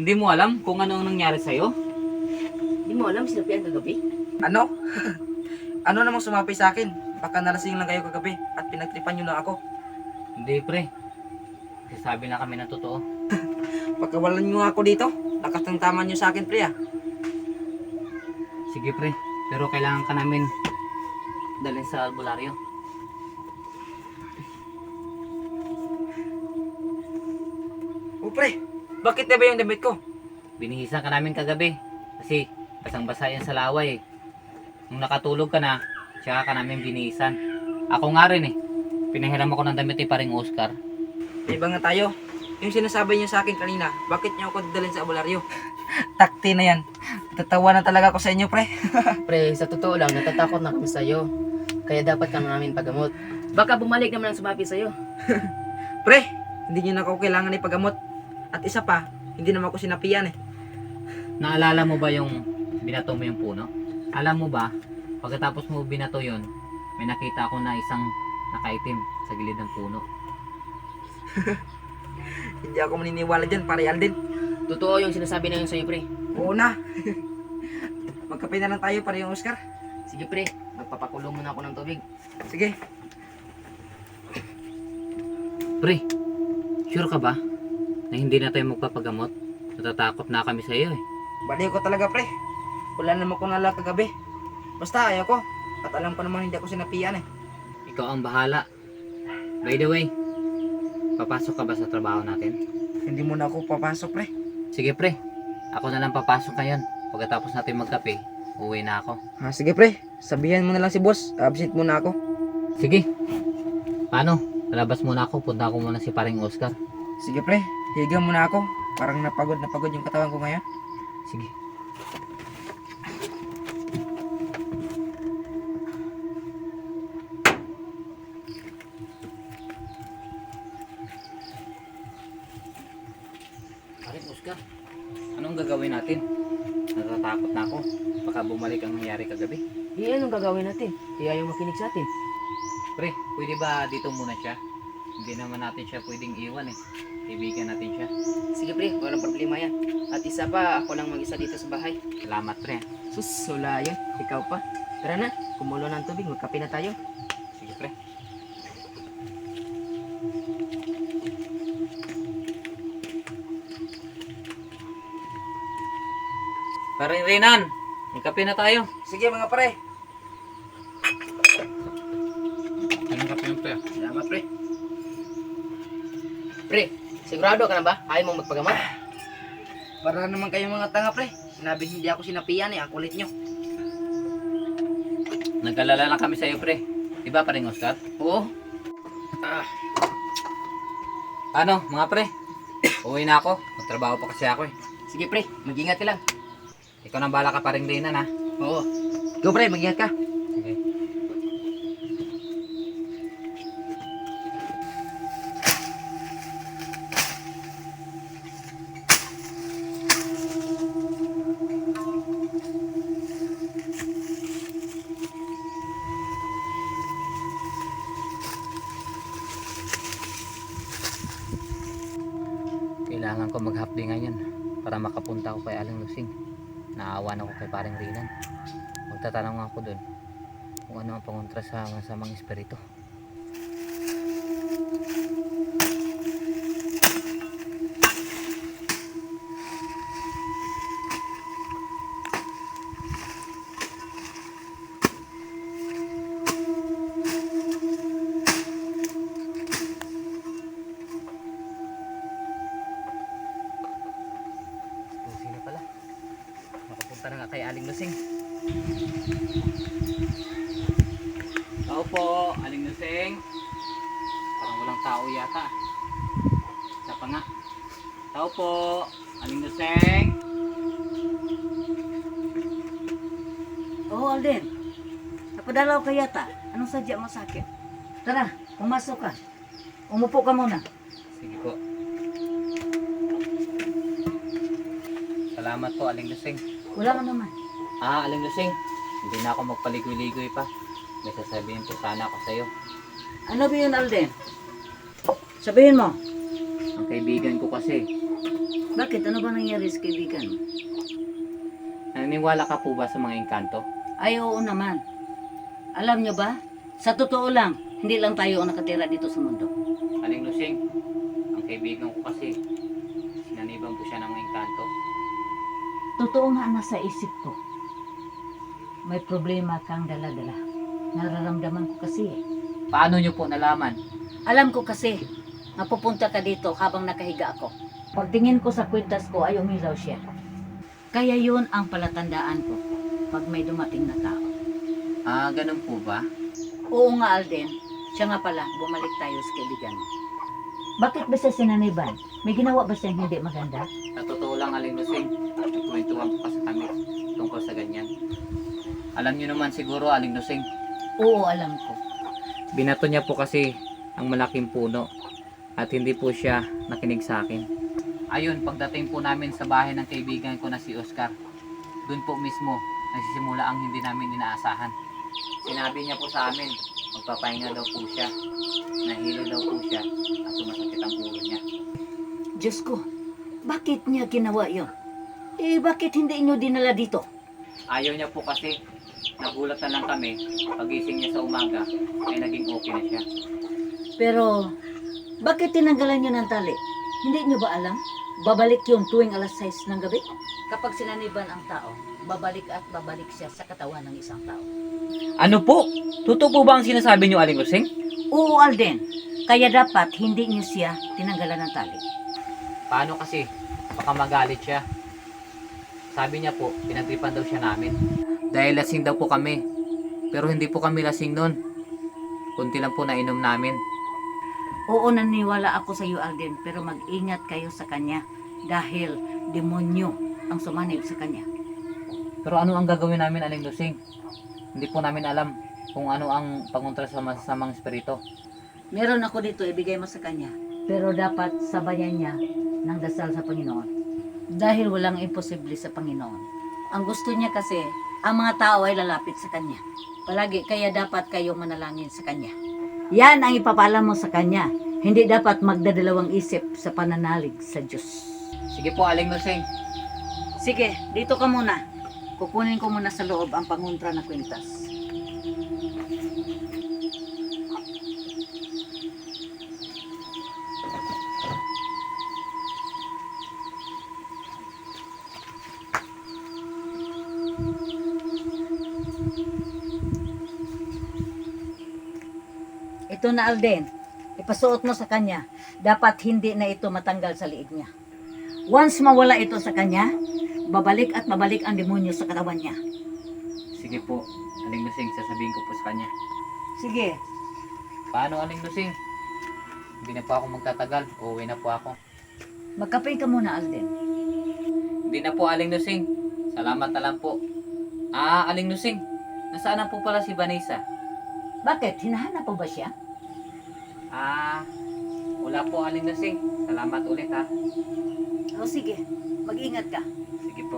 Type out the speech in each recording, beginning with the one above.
Hindi mo alam kung ano ang nangyari sa'yo? Hindi mo alam sinapian kagabi? Ano? Ano namang sumapi sa akin? Baka nalasing lang kayo kagabi at pinagtripan nyo lang ako. Hindi pre. Sasabi na kami ng totoo. Pagkawalan nyo ako dito, nakatangtaman nyo sa akin, pre ah. Sige pre, pero kailangan ka namin dalhin sa albularyo. O pre, bakit na ba yung damit ko? Binihisan ka namin kagabi kasi basang-basa yan sa laway. Nung nakatulog ka na, tsaka ka namin binihisan. Ako nga rin eh. Pinahiram ako ng damit ni paring Oscar. Iba nga tayo. Yung sinasabi niyo sa akin kanina, bakit niyo ako dadalhin sa albularyo? Takti na yan. Tatawa na talaga ako sa inyo, pre. Pre, sa totoo lang, natatakot na kami sa'yo. Kaya dapat ka namin pagamot. Baka bumalik naman ang sumapi sa'yo. Pre, hindi niyo na ako kailangan ipagamot. At isa pa, hindi naman ako sinapian eh. Naalala mo ba yung binato mo yung puno? Alam mo ba, pagkatapos mo binato yun, may nakita ako na isang nakaitim sa gilid ng puno. Hindi ako maniniwala dyan, pare Alden. Totoo yung sinasabi na yun sa'yo, pre. Oo na. Magkape na lang tayo, pare yung Oscar. Sige, pre. Magpapakulong muna ako ng tubig. Sige. Pre, sure ka ba na hindi na tayo magpapagamot? Natatakot na kami sa iyo eh. Baliw ko talaga, pre. Wala naman ko nala kagabi. Basta ayaw ko. At alam ko naman hindi ako sinapian eh. Ikaw ang bahala. By the way, papasok ka ba sa trabaho natin? Hindi mo na ako papasok, pre. Sige pre, ako na lang papasok ngayon. Pagkatapos natin magkape, uwi na ako. Sige, pre. Sabihan mo na lang si boss. Absent muna ako. Sige. Paano? Lalabas muna ako, punta ko muna si paring Oscar. Sige, pre. Higa muna ako. Parang napagod yung katawan ko ngayon. Sige. Paring Oscar, anong gagawin natin? Natatakot na ako. Baka bumalik ang nangyari kagabi. Di anong gagawin natin? Kaya yung makinig sa atin. Pre, pwede ba dito muna siya? Hindi naman natin siya pwedeng iwan eh. Ibigan natin siya. Sige, pre. Walang problema yan. At isa pa, ako lang mag-isa dito sa bahay. Salamat pre. Sus, wala yan. Ikaw pa. Tara na. Kumulo ng tubig. Magkape na tayo. Sige pre. Paring Renan, magkape na tayo. Sige, mga pre. Anong kape yung pre? Salamat, pre. Pre, sigurado ka na ba? Ayaw mong magpagamot? Para naman kayong mga tanga, pre. Sinabi hindi ako sinapian eh. Ang kulit nyo. Nagkalala lang kami sa iyo pre. Diba paring Oscar? Oo. Ano mga pre? Uwi na ako. Magtrabaho pa kasi ako eh. Sige, pre. Mag-ingat ka lang. Ikaw nang bala ka paring Renan ha. Oo. Go, pre. Mag-ingat ka. Okay. Kailangan ko mag-half-day ngayon para makapunta ako kay Aling Lusing. Naawan ako kay paring Renan. Magtatanong ako dun kung ano ang pangontra sa masamang espiritu. Sino pala? Makapunta na nga kay Aling Lusing. Tao po, Aling Lusing. Parang walang tao yata. Isa pa nga. Tao po, Aling Lusing. Oo, Alden. Napadalaw ka yata. Anong sadya mo sa akin? Tara, pumasok ka. Umupo ka muna. Sige po. Salamat po, Aling Lusing. Wala ka naman. Aling Lusing, hindi na ako magpaligoy-ligoy pa. May sasabihin po sana ako sa'yo. Ano ba yun, Alden? Sabihin mo. Ang kaibigan ko kasi, Bakit? Ano ba nangyari sa kaibigan mo? Naniniwala ka po ba sa mga engkanto? Ay, oo naman. Alam nyo ba? Sa totoo lang, hindi lang tayo ang nakatira dito sa mundo. Aling Lusing, ang kaibigan ko kasi, sinaniban po siya ng engkanto. Totoo nga nasa isip ko. May problema kang dala-dala. Nararamdaman ko kasi eh. Paano nyo po nalaman? Alam ko kasi, napupunta ka dito habang nakahiga ako. Pagtingin ko sa kwintas ko ay umilaw siya. Kaya yun ang palatandaan ko pag may dumating na tao. Ah, ganun po ba? Oo nga, Alden. Siya nga pala, bumalik tayo sa kaibigan mo. Bakit ba siya sinaniban? May ginawa ba siyang hindi maganda? Sa totoo lang, Aling Lusing, nagkwentuhan po kasi kami tungkol sa ganyan. Alam nyo naman siguro, Aling Lusing, Oo, alam ko. binato niya po kasi ang malaking puno at hindi po siya nakinig sa akin. Ayun, pagdating po namin sa bahay ng kaibigan ko na si Oscar, dun po mismo nagsisimula ang hindi namin inaasahan. Sinabi niya po sa amin, magpapahinga daw po siya, nahilo daw po siya at sumasakit ang ulo niya. Diyos ko, bakit niya ginawa yon? Eh, bakit hindi niyo dinala dito? Ayaw niya po kasi, nagulat na lang kami, pagising niya sa umaga ay naging okay na siya. Pero, bakit tinanggalan niyo ng tali? Hindi niyo ba alam? Babalik yun tuwing alas 6 ng gabi. Kapag sinaniban ang tao, babalik at babalik siya sa katawan ng isang tao. Ano po? Totoo po ba ang sinasabi niyo, Aling Lusing? Oo, Alden. Kaya dapat hindi niyo siya tinanggalan ng tali. Paano kasi? Baka magalit siya. Sabi niya po, pinagtripan daw siya namin. Dahil lasing daw po kami. Pero hindi po kami lasing nun. Kunti lang po nainom namin. Oo, naniwala ako sa iyo, Alden, pero mag-ingat kayo sa kanya dahil demonyo ang sumanib sa kanya. Pero ano ang gagawin namin, Aling Lusing? Hindi po namin alam kung ano ang pangontra sa masamang espiritu. Meron ako dito, ibigay mo sa kanya. Pero dapat sabayan niya ng dasal sa Panginoon. Dahil walang imposible sa Panginoon. Ang gusto niya kasi, ang mga tao ay lalapit sa kanya. Palagi, kaya dapat kayong manalangin sa kanya. Yan ang ipapala mo sa kanya. Hindi dapat magdadalawang isip sa pananalig sa Diyos. Sige po, Aling Lusing. Sige, dito ka muna. Kukunin ko muna sa loob ang pangontra na kwintas. Ito na, Alden. Ipasuot mo sa kanya. Dapat hindi na ito matanggal sa liig niya. Once mawala ito sa kanya, babalik at babalik ang demonyo sa katawan niya. Sige po, Aling Lusing, sasabihin ko po sa kanya. Sige, Paano, Aling Lusing? Hindi na po ako magtatagal. Uuwi na po ako. magkape ka muna, Alden. Hindi na po, Aling Lusing. Salamat na lang po. Ah, Aling Lusing, nasaan na po pala si Vanessa? Bakit? Hinahanap po ba siya? Ah, wala po, Aling Lusing. Salamat ulit, ha. O sige, mag-ingat ka. Sige po.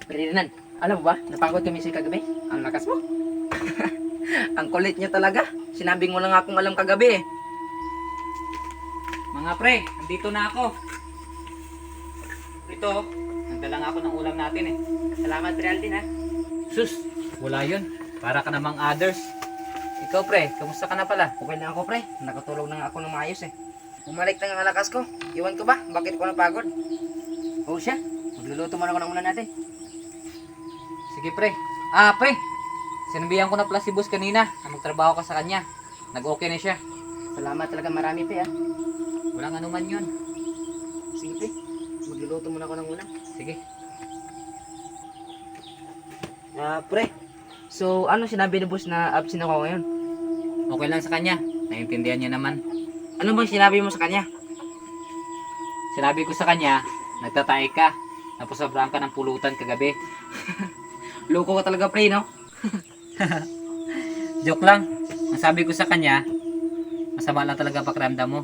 Ferdinand, alam mo ba, napagod kami sa kagabi? Ang lakas mo. Ang kulit niya talaga. Sinabi mo lang akong alam kagabi eh. Mga pre, andito na ako. Ito, nagdala nga ako ng ulam natin eh. Salamat, Pre Aldin ha. Sus, wala yun. Para ka namang others. Ikaw pre, kamusta ka na pala? Okay lang ako, Pre. Nakatulog na nga ako ng maayos eh. Bumalik na nga ang lakas ko. Iwan ko ba? Bakit ko napagod? Oo siya. Magluluto mo na ako ng ulan natin. Sige pre. Ah pre, sinabihan ko na pala si boss kanina na magtrabaho ka sa kanya. Nag-okay na siya. Salamat talaga marami, Pre ha. Walang anuman yun. Sige, Pre. Magluluto mo na ako ng ulan. Sige. Pre. So, ano sinabi ni boss na absent ako ngayon? Okay lang sa kanya. Naiintindihan niya naman. Ano bang sinabi mo sa kanya? Sinabi ko sa kanya, nagtatay ka. Tapos sobrang ka ng pulutan kagabi. Loko ka talaga, Pre, no? Joke lang. Ang sabi ko sa kanya, masama lang talaga pakiramdam mo.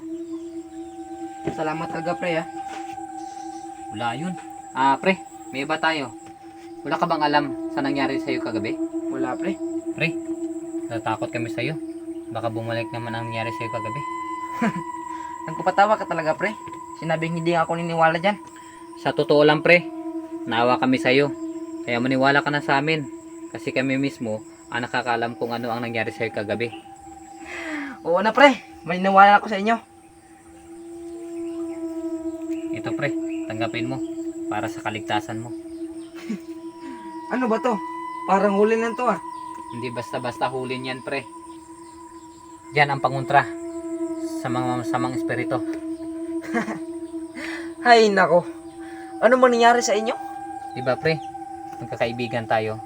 Salamat talaga pre ha. Wala yun. Pre, may iba tayo. Wala ka bang alam sa nangyari sa'yo kagabi? Wala pre. Pre, natatakot kami sa'yo. Baka bumalik naman ang nangyari sa'yo kagabi. Nagpapatawa ka talaga pre. Sinabing hindi ako niniwala dyan. Sa totoo lang pre, naawa kami sa'yo. Kaya maniwala ka na sa amin. Kasi kami mismo ang nakakaalam kung ano ang nangyari sa'yo kagabi. Oo na pre, maniniwala ako sa inyo. Ito pre, tanggapin mo para sa kaligtasan mo. Ano ba to? Parang huli lang to ah. Hindi basta-basta huli niyan pre. Yan ang pangontra sa mga masamang espiritu. Hay nako. Ano mangyayari sa inyo? Diba pre, magkakaibigan tayo.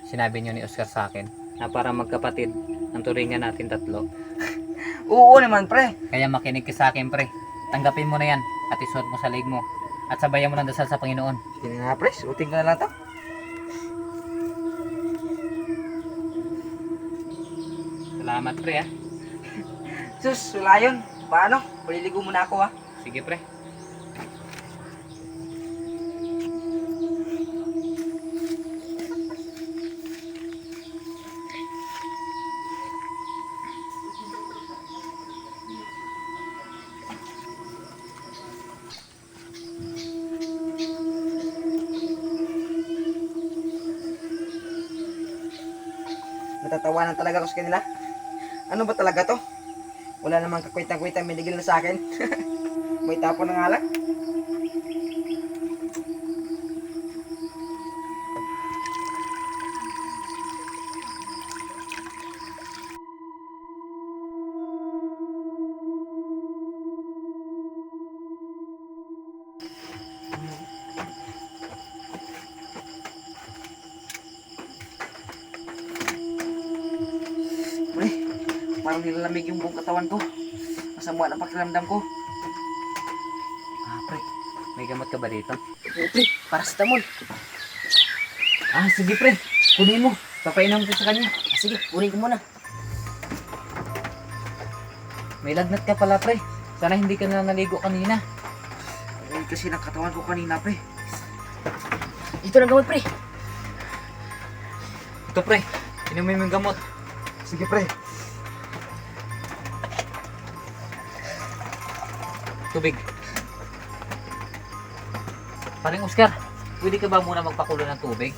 Sinabi niyo ni Oscar sa akin na para magkapatid ang turingan natin tatlo. Oo naman pre. Kaya makinig ka sa akin pre. Tanggapin mo na yan at isuot mo sa leg mo. At sabayan mo ng dasal sa Panginoon. Sige nga pre, suotin ko na lang to. Salamat pre ha. Sus, wala yun. Paano? Paliligo muna ako ha. Sige pre. Natatawanan talaga ako sa kanila. Ano ba talaga to? Wala namang kakwitang-kwitang minigil na sa akin. May tapo na nga lang. Pre, parang nilalamig yung buong katawan ko. Masama ang pakiramdam ko. Pre, may gamot ka ba dito? Oo pre, paracetamol. Sige pre, kunin mo. Papainom ko sa kanya. Sige, kunin ko muna. May lagnat ka pala pre. Sana hindi ka na naligo kanina. Ay, kasi ng katawan ko kanina pre. Ito na gamot pre. Ito pre, inumin mo yung gamot. Sige pre. Tubig. Paring Oscar, pwede ka ba muna magpakulo ng tubig?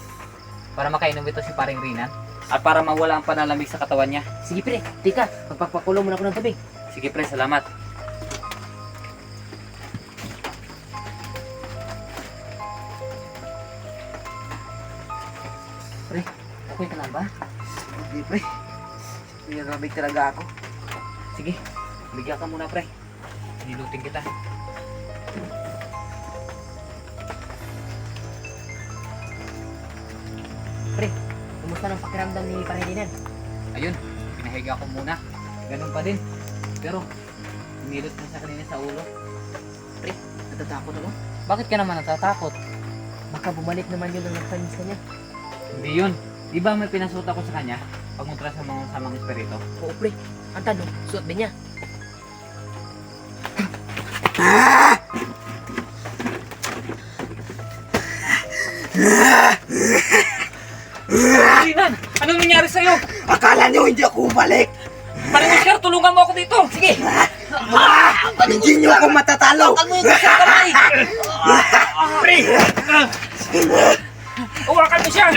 Para makainom ito si paring Rinan? At para mawala ang panalamig sa katawan niya. Sige pre, tika, magpapakulo muna ako ng tubig. Sige pre, salamat. Pre, okay ka lang ba? Hindi pre. Nilalamig talaga ako. Sige, bigyan ka muna pre. Nilutin kita. Pre, kumusta ng pakiramdam ni Pangilinan? Ayun, pinahiga ko muna. Ganun pa din. Pero, nilot na sa kanina sa ulo. Pre, natatakot ako. Bakit ka naman natatakot? Baka bumalik naman yun ang nagpanis kanya. Hindi yun. Di ba may pinasuot ako sa kanya? Pagmuntra sa mga samang espiritu. Oo pre, ang tanong, suot ba niya? Rinan! Anong nangyari sa'yo? Akala nyo hindi ako bumalik. Paring Oscar, tulungan mo ako dito! Sige! Hindi nyo ako matatalo. Huwag mo yung isang kamay! Pre! Uwakan mo siya!